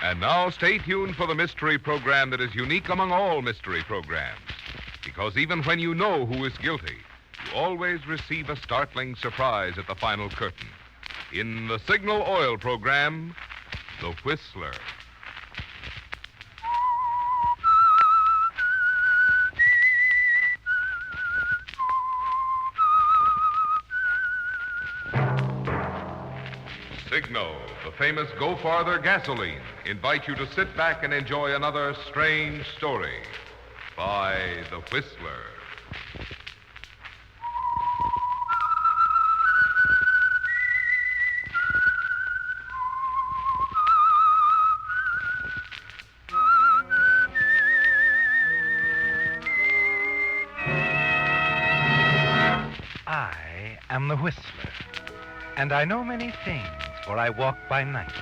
And now stay tuned for the mystery program that is unique among all mystery programs. Because even when you know who is guilty, you always receive a startling surprise at the final curtain. In the Signal Oil program, The Whistler. Signal, the famous Go Farther gasoline, invite you to sit back and enjoy another strange story by The Whistler. I am the Whistler, and I know many things, for I walk by night.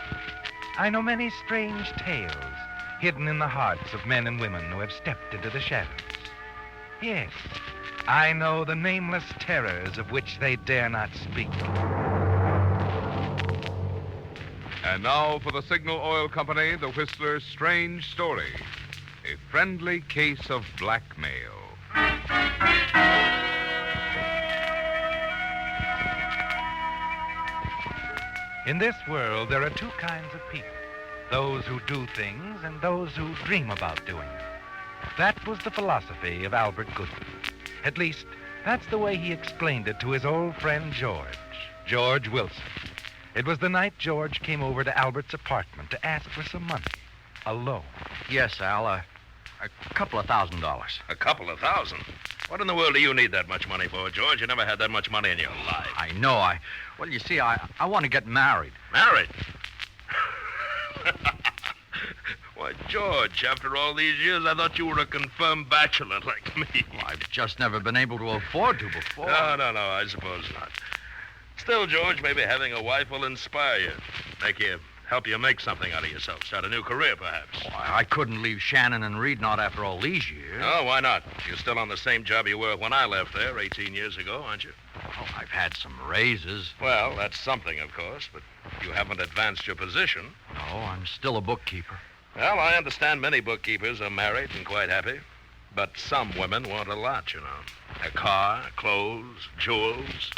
I know many strange tales hidden in the hearts of men and women who have stepped into the shadows. Yes, I know the nameless terrors of which they dare not speak. And now for the Signal Oil Company, The Whistler's strange story, a friendly case of blackmail. In this world, there are two kinds of people. Those who do things and those who dream about doing them. That was the philosophy of Albert Goodman. At least, that's the way he explained it to his old friend George Wilson. It was the night George came over to Albert's apartment to ask for some money. A loan. Yes, Al, a couple of $1,000. A couple of thousand? What in the world do you need that much money for, George? You never had that much money in your life. I know. Well, you see, I want to get married. Married? Why, George, after all these years, I thought you were a confirmed bachelor like me. Well, I've just never been able to afford to before. No, I suppose not. Still, George, maybe having a wife will inspire you. Help you make something out of yourself. Start a new career, perhaps. Oh, I couldn't leave Shannon and Reed not after all these years. Oh, why not? You're still on the same job you were when I left there 18 years ago, aren't you? Oh, I've had some raises. Well, that's something, of course, but you haven't advanced your position. No, I'm still a bookkeeper. Well, I understand many bookkeepers are married and quite happy. But some women want a lot, you know. A car, clothes, jewels.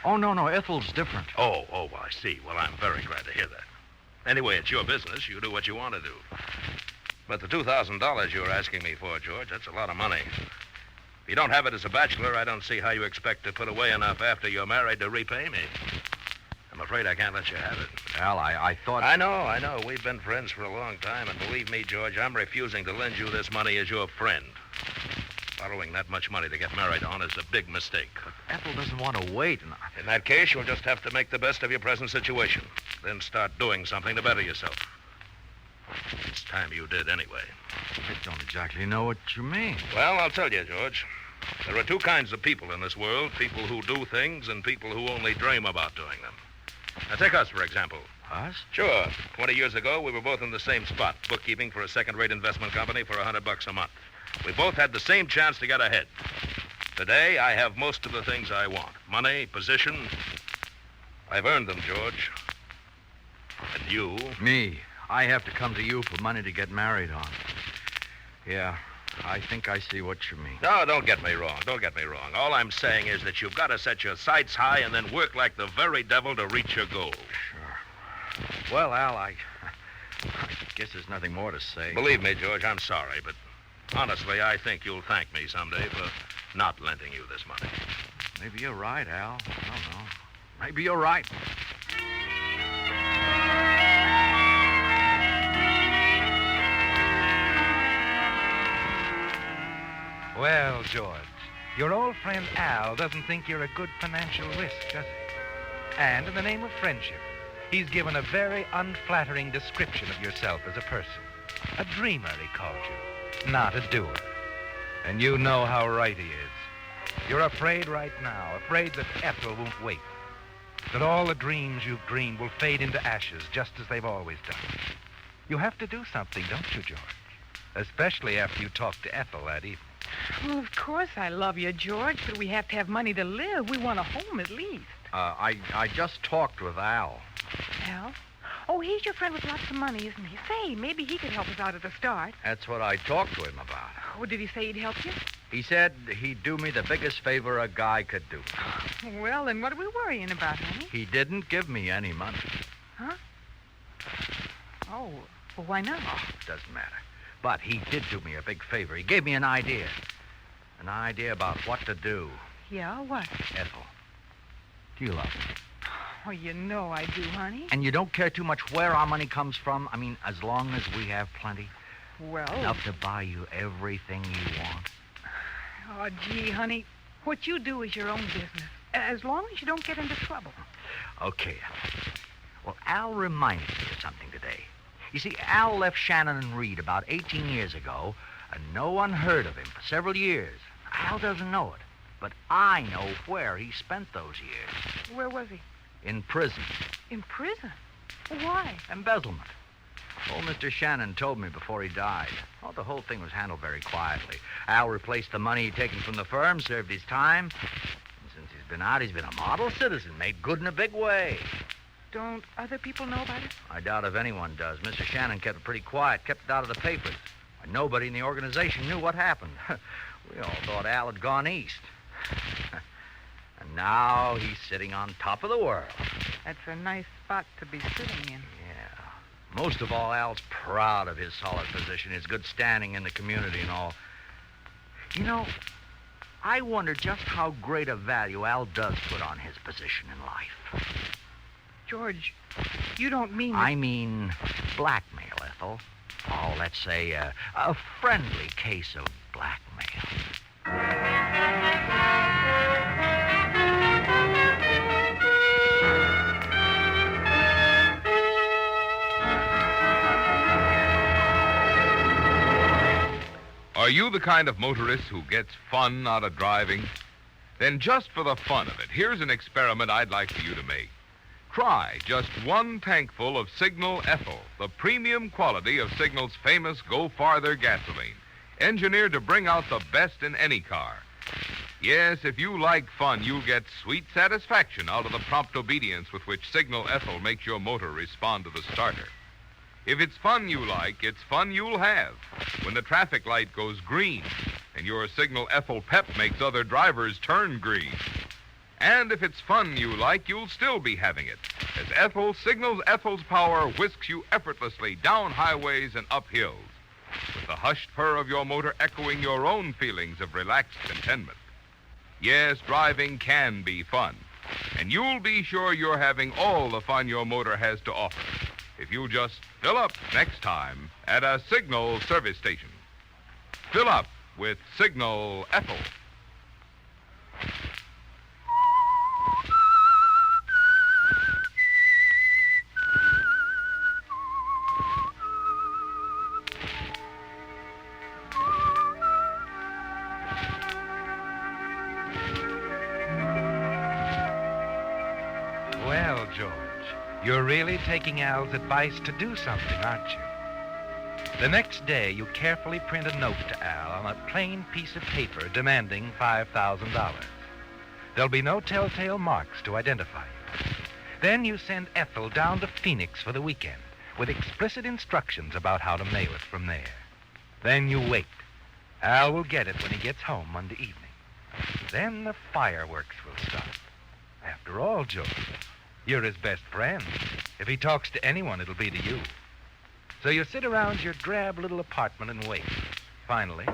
Oh, no, Ethel's different. Oh, I see. Well, I'm very glad to hear that. Anyway, it's your business. You do what you want to do. But the $2,000 you're asking me for, George, that's a lot of money. If you don't have it as a bachelor, I don't see how you expect to put away enough after you're married to repay me. I'm afraid I can't let you have it. Al, I thought... I know. We've been friends for a long time, and believe me, George, I'm refusing to lend you this money as your friend. Borrowing that much money to get married on is a big mistake. But Ethel doesn't want to wait, and In that case, you'll just have to make the best of your present situation. Then start doing something to better yourself. It's time you did anyway. I don't exactly know what you mean. Well, I'll tell you, George. There are two kinds of people in this world. People who do things and people who only dream about doing them. Now, take us, for example. Us? Sure. 20 years ago, we were both in the same spot, bookkeeping for a second-rate investment company for $100 a month. We both had the same chance to get ahead. Today, I have most of the things I want. Money, position. I've earned them, George. And you? Me. I have to come to you for money to get married on. Yeah, I think I see what you mean. No, don't get me wrong. All I'm saying is that you've got to set your sights high and then work like the very devil to reach your goal. Sure. Well, Al, I guess there's nothing more to say. Believe me, George, I'm sorry, but honestly, I think you'll thank me someday for not lending you this money. Maybe you're right, Al. I don't know. Maybe you're right. Well, George, your old friend Al doesn't think you're a good financial risk, does he? And in the name of friendship, he's given a very unflattering description of yourself as a person. A dreamer, he called you, not a doer. And you know how right he is. You're afraid right now, afraid that Ethel won't wait. That all the dreams you've dreamed will fade into ashes just as they've always done. You have to do something, don't you, George? Especially after you talk to Ethel that evening. Well, of course I love you, George, but we have to have money to live. We want a home at least. I just talked with Al. Al? Oh, he's your friend with lots of money, isn't he? Say, maybe he could help us out at the start. That's what I talked to him about. Oh, did he say he'd help you? He said he'd do me the biggest favor a guy could do. Well, then what are we worrying about, honey? He didn't give me any money. Huh? Oh, well, why not? Oh, doesn't matter. But he did do me a big favor. He gave me an idea. An idea about what to do. Yeah, what? Ethel, do you love me? Oh, you know I do, honey. And you don't care too much where our money comes from? I mean, as long as we have plenty? Well... Enough to buy you everything you want? Oh, gee, honey, what you do is your own business. As long as you don't get into trouble. Okay. Well, Al reminded me of something today. You see, Al left Shannon and Reed about 18 years ago, and no one heard of him for several years. Al doesn't know it, but I know where he spent those years. Where was he? In prison. In prison? Why? Embezzlement. Old Mr. Shannon told me before he died. Oh, the whole thing was handled very quietly. Al replaced the money he'd taken from the firm, served his time. And since he's been out, he's been a model citizen, made good in a big way. Don't other people know about it? I doubt if anyone does. Mr. Shannon kept it pretty quiet, kept it out of the papers. Nobody in the organization knew what happened. We all thought Al had gone east. And now he's sitting on top of the world. That's a nice spot to be sitting in. Yeah. Most of all, Al's proud of his solid position, his good standing in the community and all. You know, I wonder just how great a value Al does put on his position in life. George, you don't mean... I mean blackmail, Ethel. Oh, let's say a friendly case of blackmail. Are you the kind of motorist who gets fun out of driving? Then just for the fun of it, here's an experiment I'd like for you to make. Try just one tankful of Signal Ethyl, the premium quality of Signal's famous Go Farther gasoline, engineered to bring out the best in any car. Yes, if you like fun, you'll get sweet satisfaction out of the prompt obedience with which Signal Ethyl makes your motor respond to the starter. If it's fun you like, it's fun you'll have when the traffic light goes green and your Signal Ethyl pep makes other drivers turn green. And if it's fun you like, you'll still be having it, as Ethyl signals Ethyl's power whisks you effortlessly down highways and up hills, with the hushed purr of your motor echoing your own feelings of relaxed contentment. Yes, driving can be fun, and you'll be sure you're having all the fun your motor has to offer if you just fill up next time at a Signal service station. Fill up with Signal Ethyl. Well, George, you're really taking Al's advice to do something, aren't you? The next day, you carefully print a note to Al on a plain piece of paper demanding $5,000. There'll be no telltale marks to identify you. Then you send Ethel down to Phoenix for the weekend with explicit instructions about how to mail it from there. Then you wait. Al will get it when he gets home Monday evening. Then the fireworks will start. After all, George, you're his best friend. If he talks to anyone, it'll be to you. So you sit around your drab little apartment and wait. Finally...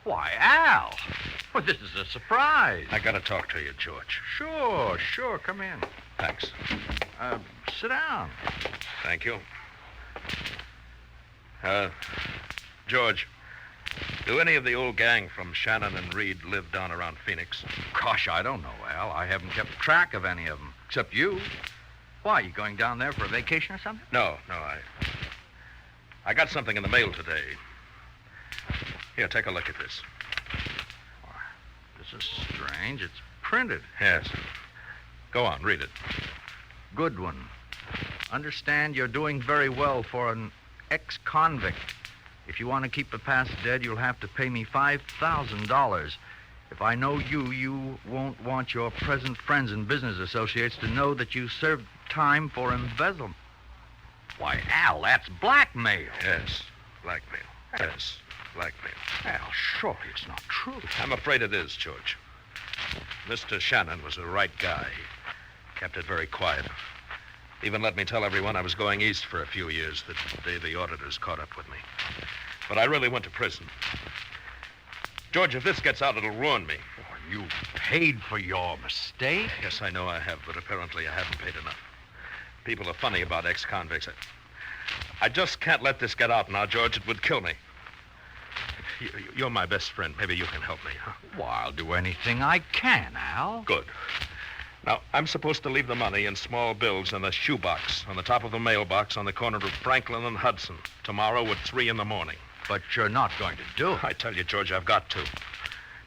Why, Al! Well, this is a surprise. I gotta talk to you, George. Sure. Come in. Thanks. Sit down. Thank you. George, do any of the old gang from Shannon and Reed live down around Phoenix? Gosh, I don't know, Al. I haven't kept track of any of them, except you. Why, you going down there for a vacation or something? No, I got something in the mail today. Here, take a look at this. This is strange. It's printed. Yes. Go on, read it. Good one. Understand you're doing very well for an ex-convict. If you want to keep the past dead, you'll have to pay me $5,000. If I know you, you won't want your present friends and business associates to know that you served time for embezzlement. Why, Al, that's blackmail. Yes, blackmail. Yes, blackmail. Al, surely it's not true. I'm afraid it is, George. Mr. Shannon was a right guy. He kept it very quiet. Even let me tell everyone I was going east for a few years the day the auditors caught up with me. But I really went to prison. George, if this gets out, it'll ruin me. Oh, you paid for your mistake? Yes, I know I have, but apparently I haven't paid enough. People are funny about ex-convicts. I just can't let this get out now, George. It would kill me. You're my best friend. Maybe you can help me, huh? Well, I'll do anything I can, Al. Good. Now, I'm supposed to leave the money in small bills in a shoebox on the top of the mailbox on the corner of Franklin and Hudson tomorrow at 3 in the morning. But you're not going to do it. I tell you, George, I've got to.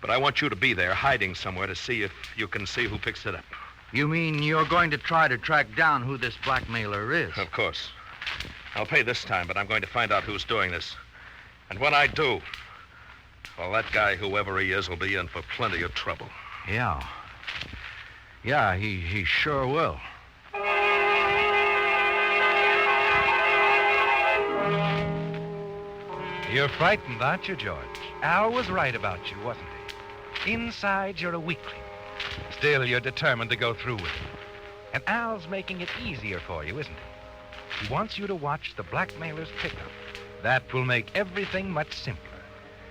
But I want you to be there, hiding somewhere, to see if you can see who picks it up. You mean you're going to try to track down who this blackmailer is? Of course. I'll pay this time, but I'm going to find out who's doing this. And when I do, well, that guy, whoever he is, will be in for plenty of trouble. Yeah. Yeah, he sure will. You're frightened, aren't you, George? Al was right about you, wasn't he? Inside, you're a weakling. Still, you're determined to go through with it. And Al's making it easier for you, isn't he? He wants you to watch the blackmailer's pickup. That will make everything much simpler.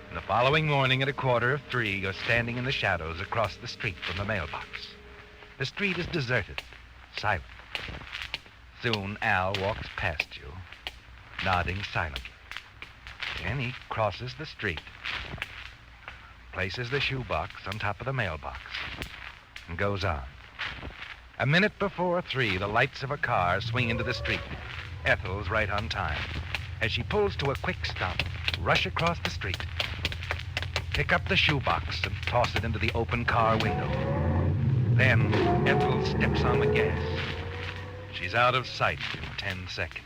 And the following morning at 2:45, you're standing in the shadows across the street from the mailbox. The street is deserted, silent. Soon, Al walks past you, nodding silently. Then he crosses the street, places the shoebox on top of the mailbox, and goes on. A minute before 3, the lights of a car swing into the street. Ethel's right on time. As she pulls to a quick stop, rush across the street, pick up the shoebox and toss it into the open car window. Then Ethel steps on the gas. She's out of sight in 10 seconds.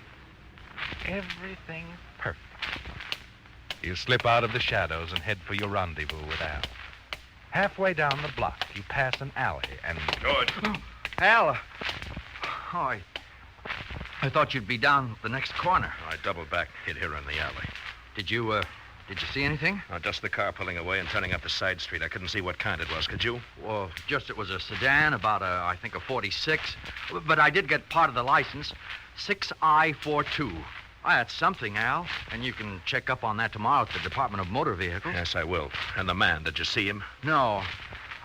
Everything's perfect. You slip out of the shadows and head for your rendezvous with Al. Halfway down the block, you pass an alley and... George. Al, I thought you'd be down the next corner. I doubled back, hid here in the alley. Did you see anything? Just the car pulling away and turning up the side street. I couldn't see what kind it was. Could you? Well, just it was a sedan, about I think a 46. But I did get part of the license, 6I42. That's something, Al. And you can check up on that tomorrow at the Department of Motor Vehicles. Yes, I will. And the man, did you see him? No.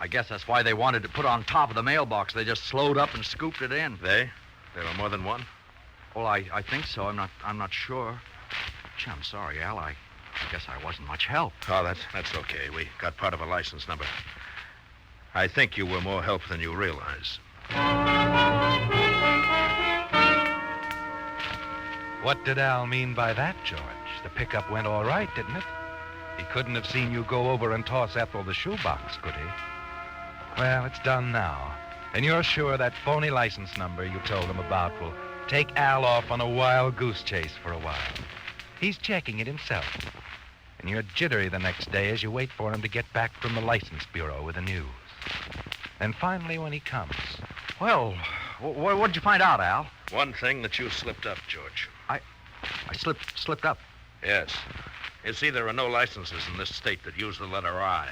I guess that's why they wanted to put on top of the mailbox. They just slowed up and scooped it in. They? There were more than one? Well, I think so. I'm not sure. Gee, I'm sorry, Al. I guess I wasn't much help. Oh, that's okay. We got part of a license number. I think you were more help than you realize. What did Al mean by that, George? The pickup went all right, didn't it? He couldn't have seen you go over and toss Ethel the shoebox, could he? Well, it's done now. And you're sure that phony license number you told him about will take Al off on a wild goose chase for a while. He's checking it himself. And you're jittery the next day as you wait for him to get back from the license bureau with the news. Then finally, when he comes... Well, what'd you find out, Al? One thing that you slipped up, George. I slipped up. Yes. You see, there are no licenses in this state that use the letter I.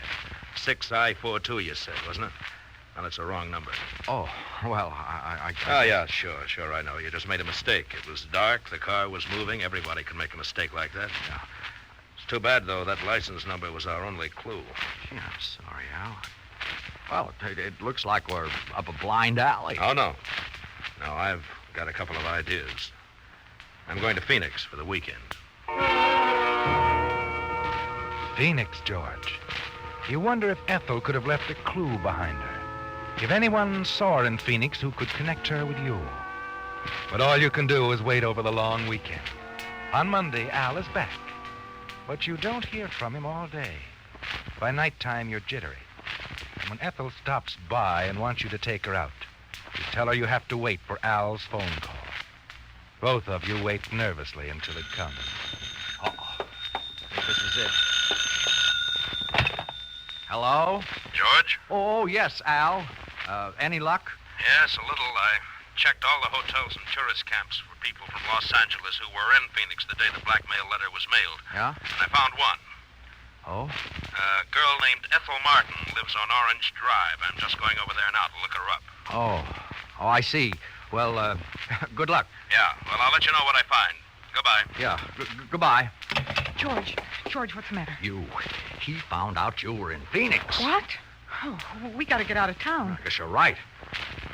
6I42, you said, wasn't it? Well, it's a wrong number. Oh, well, I Oh, yeah, sure, I know. You just made a mistake. It was dark, the car was moving. Everybody can make a mistake like that. Yeah. It's too bad, though. That license number was our only clue. Gee, I'm sorry, Al. Well, it looks like we're up a blind alley. Oh, no. No, I've got a couple of ideas. I'm going to Phoenix for the weekend. Phoenix, George. You wonder if Ethel could have left a clue behind her. If anyone saw her in Phoenix who could connect her with you. But all you can do is wait over the long weekend. On Monday, Al is back. But you don't hear from him all day. By nighttime, you're jittery. And when Ethel stops by and wants you to take her out, you tell her you have to wait for Al's phone call. Both of you wait nervously until it comes. Uh-oh. I think this is it. Hello? George? Oh, yes, Al. Any luck? Yes, a little. I checked all the hotels and tourist camps for people from Los Angeles who were in Phoenix the day the blackmail letter was mailed. Yeah? And I found one. Oh? A girl named Ethel Martin lives on Orange Drive. I'm just going over there now to look her up. Oh, I see. Well, good luck. Yeah, well, I'll let you know what I find. Goodbye. Yeah, goodbye. George, what's the matter? He found out you were in Phoenix. What? Oh, we got to get out of town. I guess you're right.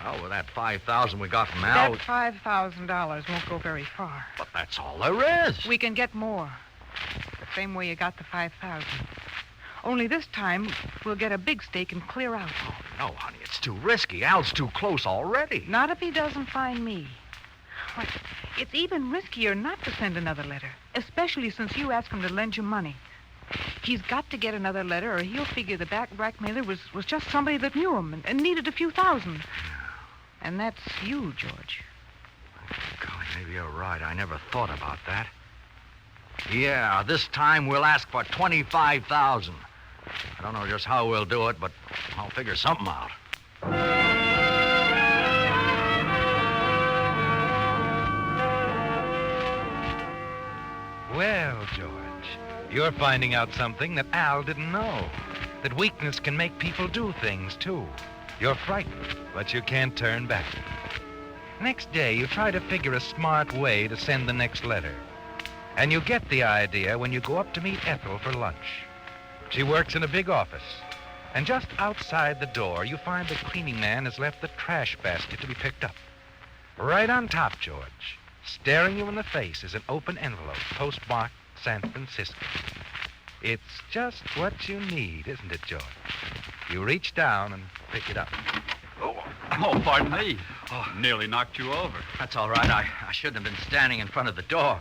Well, with that $5,000 we got from Al... That $5,000 won't go very far. But that's all there is. We can get more. The same way you got the $5,000. Only this time, we'll get a big stake and clear out. Oh, no, honey, it's too risky. Al's too close already. Not if he doesn't find me. Why, it's even riskier not to send another letter, especially since you asked him to lend you money. He's got to get another letter, or he'll figure the blackmailer was just somebody that knew him and needed a few thousand. And that's you, George. Golly, maybe you're right. I never thought about that. Yeah, this time we'll ask for $25,000. I don't know just how we'll do it, but I'll figure something out. Well, George, you're finding out something that Al didn't know. That weakness can make people do things, too. You're frightened, but you can't turn back. Next day, you try to figure a smart way to send the next letter. And you get the idea when you go up to meet Ethel for lunch. She works in a big office. And just outside the door, you find the cleaning man has left the trash basket to be picked up. Right on top, George, staring you in the face, is an open envelope, postmarked San Francisco. It's just what you need, isn't it, George? You reach down and pick it up. Oh, pardon me. Nearly knocked you over. That's all right. I shouldn't have been standing in front of the door.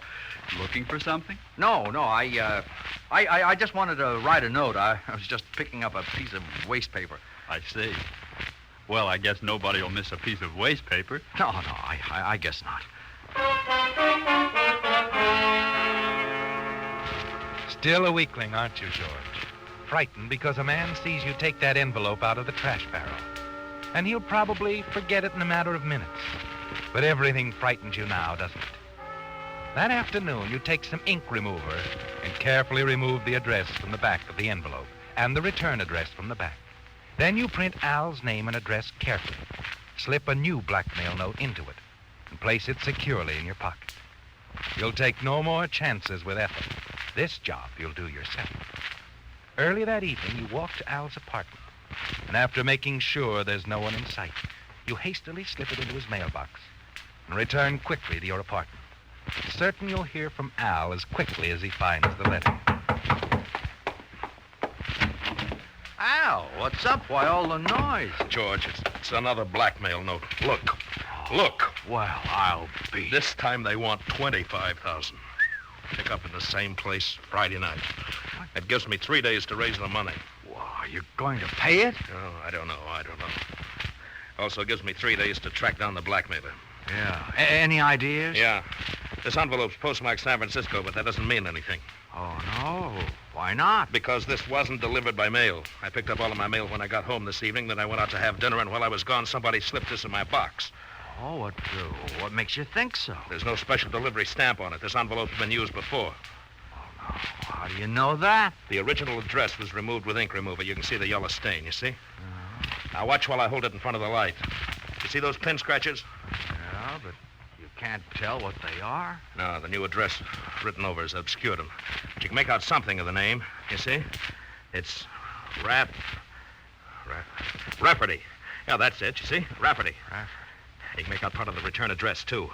Looking for something? No, I just wanted to write a note. I was just picking up a piece of waste paper. I see. Well, I guess nobody will miss a piece of waste paper. No, I guess not. Still a weakling, aren't you, George? Frightened because a man sees you take that envelope out of the trash barrel. And he'll probably forget it in a matter of minutes. But everything frightens you now, doesn't it? That afternoon, you take some ink remover and carefully remove the address from the back of the envelope and the return address from the back. Then you print Al's name and address carefully, slip a new blackmail note into it, and place it securely in your pocket. You'll take no more chances with Ethel. This job you'll do yourself. Early that evening, you walk to Al's apartment, and after making sure there's no one in sight, you hastily slip it into his mailbox and return quickly to your apartment. Certain you'll hear from Al as quickly as he finds the letter. Al, what's up? Why all the noise? George, it's another blackmail note. Look. Look. Well, I'll be... This time they want $25,000. Pick up in the same place Friday night. It gives me 3 days to raise the money. Well, are you going to pay it? Oh, I don't know. Also gives me 3 days to track down the blackmailer. Yeah. Any ideas? Yeah. This envelope's postmarked San Francisco, but that doesn't mean anything. Oh, no. Why not? Because this wasn't delivered by mail. I picked up all of my mail when I got home this evening, then I went out to have dinner, and while I was gone, somebody slipped this in my box. Oh, what makes you think so? There's no special delivery stamp on it. This envelope's been used before. Oh, no. How do you know that? The original address was removed with ink remover. You can see the yellow stain, you see? Now watch while I hold it in front of the light. You see those pin scratches? Yeah, but you can't tell what they are. No, the new address written over has obscured them. But you can make out something of the name, you see? It's Rafferty. Yeah, that's it, you see? Rafferty. You can make out part of the return address, too.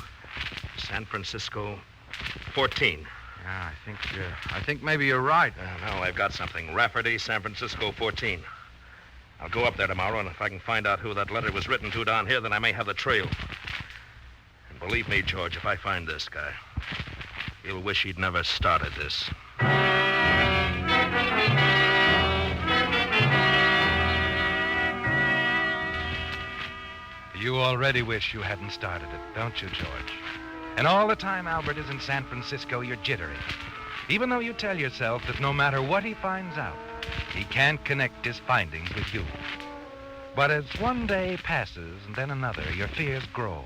San Francisco 14. Yeah, I think maybe you're right. No, I've got something. Rafferty, San Francisco 14. I'll go up there tomorrow, and if I can find out who that letter was written to down here, then I may have the trail. And believe me, George, if I find this guy, he'll wish he'd never started this. You already wish you hadn't started it, don't you, George? And all the time Albert is in San Francisco, you're jittery. Even though you tell yourself that no matter what he finds out, He can't connect his findings with you. But as one day passes and then another, your fears grow.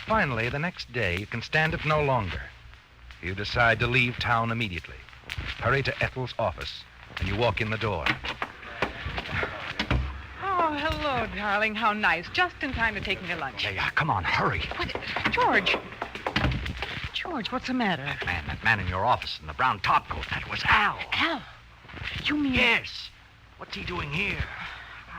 Finally, the next day, you can stand it no longer. You decide to leave town immediately. Hurry to Ethel's office, and you walk in the door. Oh, hello, darling. How nice. Just in time to take me to lunch. Yeah, come on, hurry. What? George. George, what's the matter? That man in your office in the brown topcoat, that was Al. Al? You mean... Yes. What's he doing here?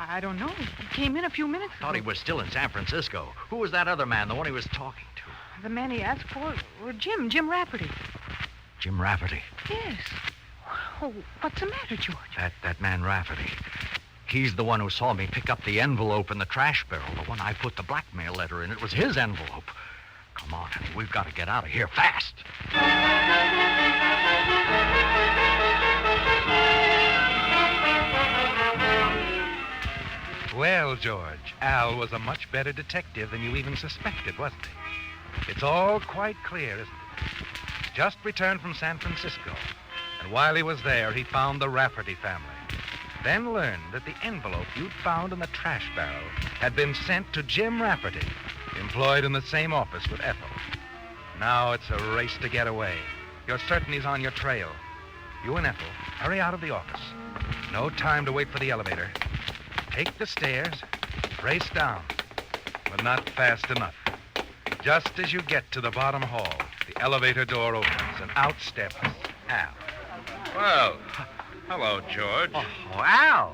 I don't know. He came in a few minutes ago. Thought he was still in San Francisco. Who was that other man, the one he was talking to? The man he asked for? Well, Jim Rafferty. Jim Rafferty. Yes. Oh, what's the matter, George? That man Rafferty. He's the one who saw me pick up the envelope in the trash barrel, the one I put the blackmail letter in. It was his envelope. Come on, honey. We've got to get out of here fast. Well, George, Al was a much better detective than you even suspected, wasn't he? It's all quite clear, isn't it? Just returned from San Francisco, and while he was there, he found the Rafferty family. Then learned that the envelope you'd found in the trash barrel had been sent to Jim Rafferty, employed in the same office with Ethel. Now it's a race to get away. You're certain he's on your trail. You and Ethel, hurry out of the office. No time to wait for the elevator. Take the stairs, race down, but not fast enough. Just as you get to the bottom hall, the elevator door opens, and out steps Al. Well, hello, George. Oh, Al.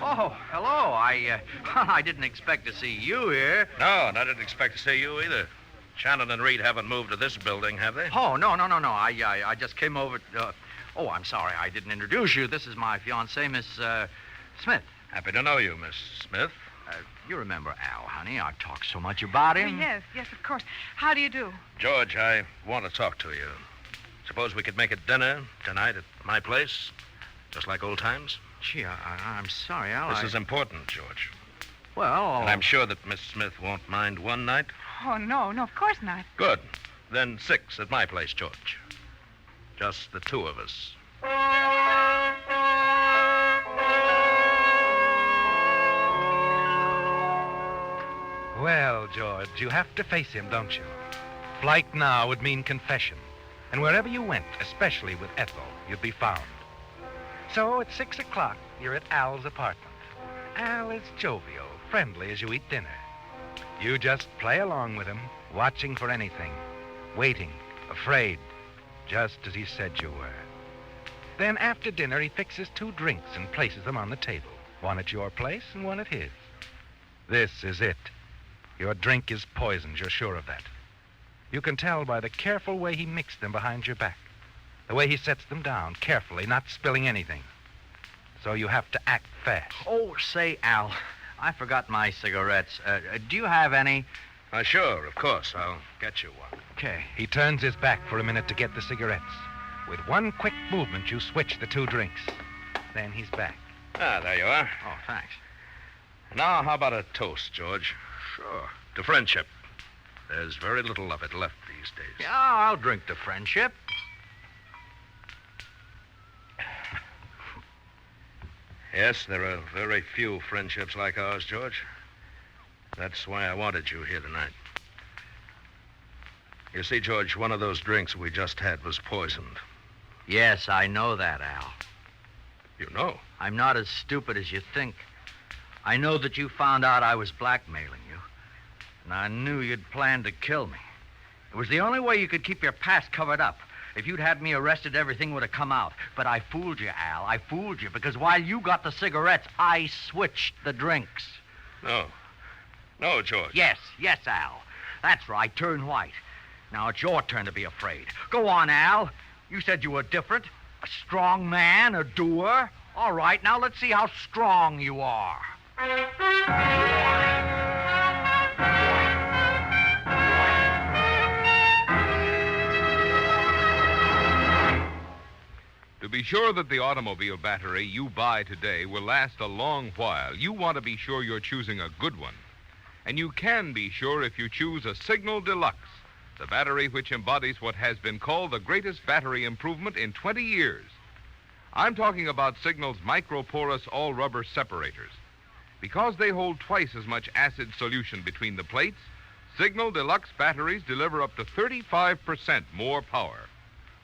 Oh, hello. I didn't expect to see you here. No, and I didn't expect to see you either. Shannon and Reed haven't moved to this building, have they? Oh, no. I just came over... Oh, I'm sorry. I didn't introduce you. This is my fiancée, Miss Smith. Happy to know you, Miss Smith. You remember Al, honey. I've talked so much about him. Yes, of course. How do you do? George, I want to talk to you. Suppose we could make it dinner tonight at my place, just like old times? Gee, I'm sorry, Al. This is important, George. Well... And I'm sure that Miss Smith won't mind one night. Oh, no, of course not. Good. Then 6 at my place, George. Just the two of us. Well, George, you have to face him, don't you? Flight now would mean confession. And wherever you went, especially with Ethel, you'd be found. So at 6 o'clock, you're at Al's apartment. Al is jovial, friendly as you eat dinner. You just play along with him, watching for anything, waiting, afraid, just as he said you were. Then after dinner, he fixes 2 drinks and places them on the table. One at your place and one at his. This is it. Your drink is poisoned, you're sure of that. You can tell by the careful way he mixed them behind your back. The way he sets them down, carefully, not spilling anything. So you have to act fast. Oh, say, Al, I forgot my cigarettes. Do you have any? Sure, of course. I'll get you one. Okay. He turns his back for a minute to get the cigarettes. With one quick movement, you switch the 2 drinks. Then he's back. Ah, there you are. Oh, thanks. Now, how about a toast, George? Sure. To friendship. There's very little of it left these days. Yeah, I'll drink to friendship. Yes, there are very few friendships like ours, George. That's why I wanted you here tonight. You see, George, one of those drinks we just had was poisoned. Yes, I know that, Al. You know? I'm not as stupid as you think. I know that you found out I was blackmailing you, and I knew you'd planned to kill me. It was the only way you could keep your past covered up. If you'd had me arrested, everything would have come out. But I fooled you, Al. I fooled you, because while you got the cigarettes, I switched the drinks. No. No, George. Yes, Al. That's right. Turn white. Now it's your turn to be afraid. Go on, Al. You said you were different. A strong man, a doer. All right, now let's see how strong you are. To be sure that the automobile battery you buy today will last a long while, you want to be sure you're choosing a good one. And you can be sure if you choose a Signal Deluxe, the battery which embodies what has been called the greatest battery improvement in 20 years. I'm talking about Signal's microporous all-rubber separators. Because they hold twice as much acid solution between the plates, Signal Deluxe batteries deliver up to 35% more power.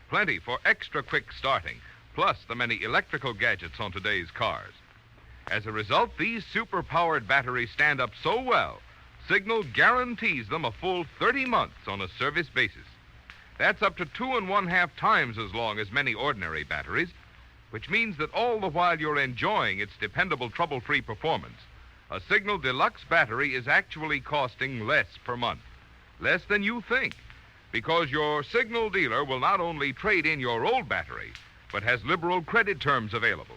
Plenty for extra quick starting, plus the many electrical gadgets on today's cars. As a result, these super-powered batteries stand up so well, Signal guarantees them a full 30 months on a service basis. That's up to 2.5 times as long as many ordinary batteries, which means that all the while you're enjoying its dependable trouble-free performance, a Signal Deluxe battery is actually costing less per month. Less than you think, because your Signal dealer will not only trade in your old battery, but has liberal credit terms available.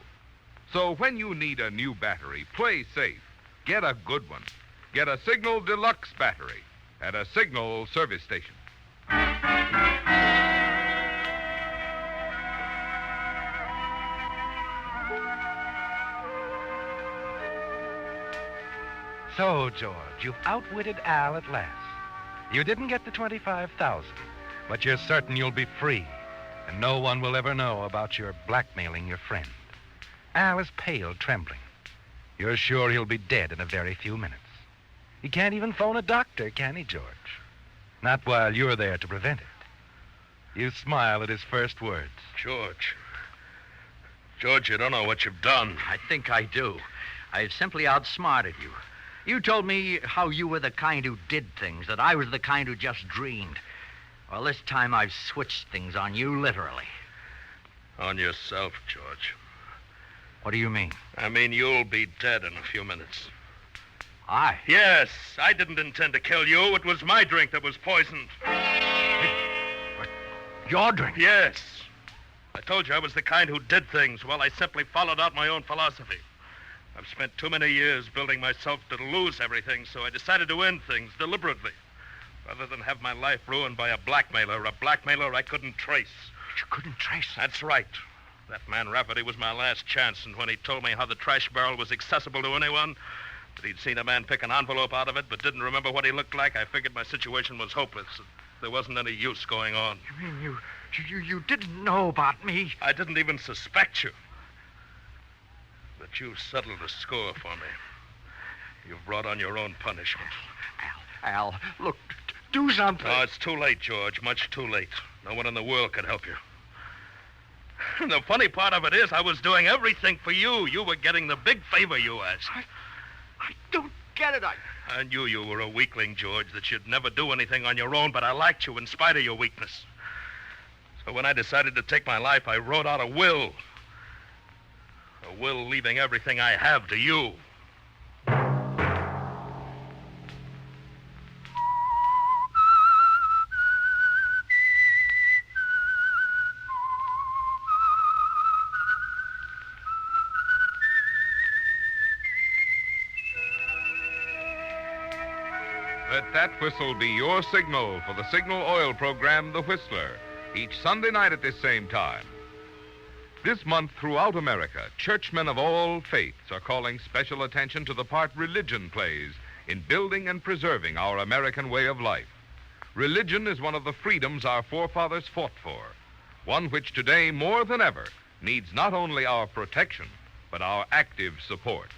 So when you need a new battery, play safe. Get a good one. Get a Signal Deluxe battery at a Signal service station. So, George, you've outwitted Al at last. You didn't get the 25,000, but you're certain you'll be free, and no one will ever know about your blackmailing your friend. Al is pale, trembling. You're sure he'll be dead in a very few minutes. He can't even phone a doctor, can he, George? Not while you're there to prevent it. You smile at his first words. George, you don't know what you've done. I think I do. I've simply outsmarted you. You told me how you were the kind who did things, that I was the kind who just dreamed. Well, this time I've switched things on you, literally. On yourself, George. What do you mean? I mean, you'll be dead in a few minutes. I? Yes, I didn't intend to kill you. It was my drink that was poisoned. Your drink? Yes. I told you I was the kind who did things. Well, I simply followed out my own philosophy. I've spent too many years building myself to lose everything, so I decided to end things deliberately, rather than have my life ruined by a blackmailer I couldn't trace. You couldn't trace it? That's right. That man Rafferty was my last chance, and when he told me how the trash barrel was accessible to anyone, that he'd seen a man pick an envelope out of it but didn't remember what he looked like, I figured my situation was hopeless. There wasn't any use going on. You mean you didn't know about me? I didn't even suspect you. But you've settled the score for me. You've brought on your own punishment. Al, look, do something. No, it's too late, George. Much too late. No one in the world could help you. And the funny part of it is I was doing everything for you. You were getting the big favor you asked. I don't get it. I knew you were a weakling, George, that you'd never do anything on your own, but I liked you in spite of your weakness. So when I decided to take my life, I wrote out a will. A will leaving everything I have to you. Let that whistle be your signal for the Signal Oil program, The Whistler, each Sunday night at this same time. This month, throughout America, churchmen of all faiths are calling special attention to the part religion plays in building and preserving our American way of life. Religion is one of the freedoms our forefathers fought for, one which today, more than ever, needs not only our protection, but our active support.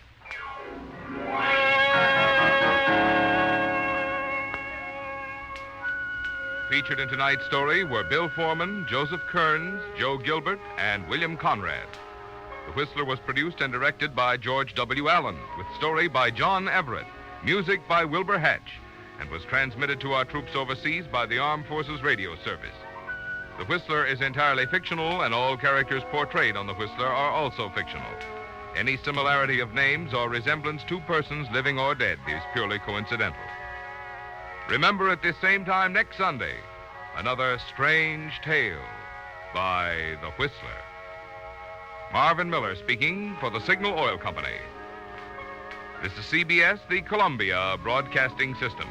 Featured in tonight's story were Bill Foreman, Joseph Kearns, Joe Gilbert, and William Conrad. The Whistler was produced and directed by George W. Allen, with story by John Everett, music by Wilbur Hatch, and was transmitted to our troops overseas by the Armed Forces Radio Service. The Whistler is entirely fictional, and all characters portrayed on The Whistler are also fictional. Any similarity of names or resemblance to persons living or dead is purely coincidental. Remember at this same time next Sunday, another strange tale by The Whistler. Marvin Miller speaking for the Signal Oil Company. This is CBS, the Columbia Broadcasting System.